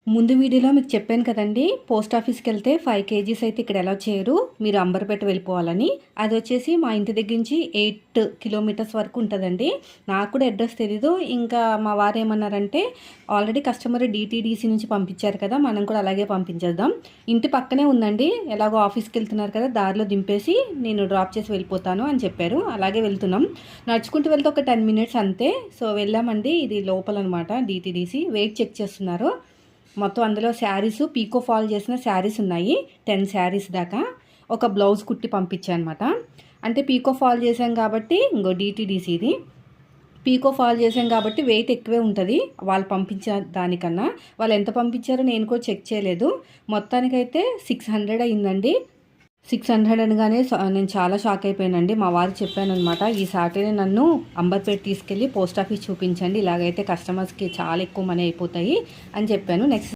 ముందు వీడియోలో మీకు చెప్పాను కదండి, పోస్ట్ ఆఫీస్కి వెళ్తే 5 కేజీస్ అయితే ఇక్కడ ఎలా చేయరు, మీరు అంబర్పేట వెళ్ళిపోవాలని. అది వచ్చేసి మా ఇంటి దగ్గర నుంచి 8 కిలోమీటర్స్ వరకు ఉంటుందండి. నాకు కూడా అడ్రస్ తెలీదు. ఇంకా మా వారు ఏమన్నారంటే, ఆల్రెడీ కస్టమర్ డిటీడీసీ నుంచి పంపించారు కదా, మనం కూడా అలాగే పంపించేద్దాం. ఇంటి పక్కనే ఉందండి, ఎలాగో ఆఫీస్కి వెళ్తున్నారు కదా, దారిలో దింపేసి నేను డ్రాప్ చేసి వెళ్ళిపోతాను అని చెప్పారు. అలాగే వెళ్తున్నాం. నడుచుకుంటూ వెళ్తే ఒక 10 మినిట్స్ అంతే. సో వెళ్ళామండి. ఇది లోపల అనమాట డిటీడీసీ. వెయిట్ చెక్ చేస్తున్నారు. మొత్తం అందులో శారీస్, పీకో ఫాల్ చేసిన శారీస్ ఉన్నాయి. 10 శారీస్ దాకా. ఒక బ్లౌజ్ కుట్టి పంపించాను అనమాట. అంటే పీకో ఫాల్ చేసాం కాబట్టి, ఇంకో డిటీడీసీది పీకో ఫాల్ చేసాం కాబట్టి వెయిట్ ఎక్కువే ఉంటుంది వాళ్ళు పంపించిన దానికన్నా. వాళ్ళు ఎంత పంపించారో నేను కూడా చెక్ చేయలేదు. మొత్తానికైతే 600 అయిందండి. 600 అనగానే నేను చాలా షాక్ అయిపోయానండి. మా వారికి చెప్పాను అనమాట, ఈ సాటర్డే నన్ను అంబర్పేట తీసుకెళ్ళి పోస్ట్ ఆఫీస్ చూపించండి, ఇలాగైతే కస్టమర్స్కి చాలా ఎక్కువ మనీ అయిపోతాయి అని చెప్పాను. నెక్స్ట్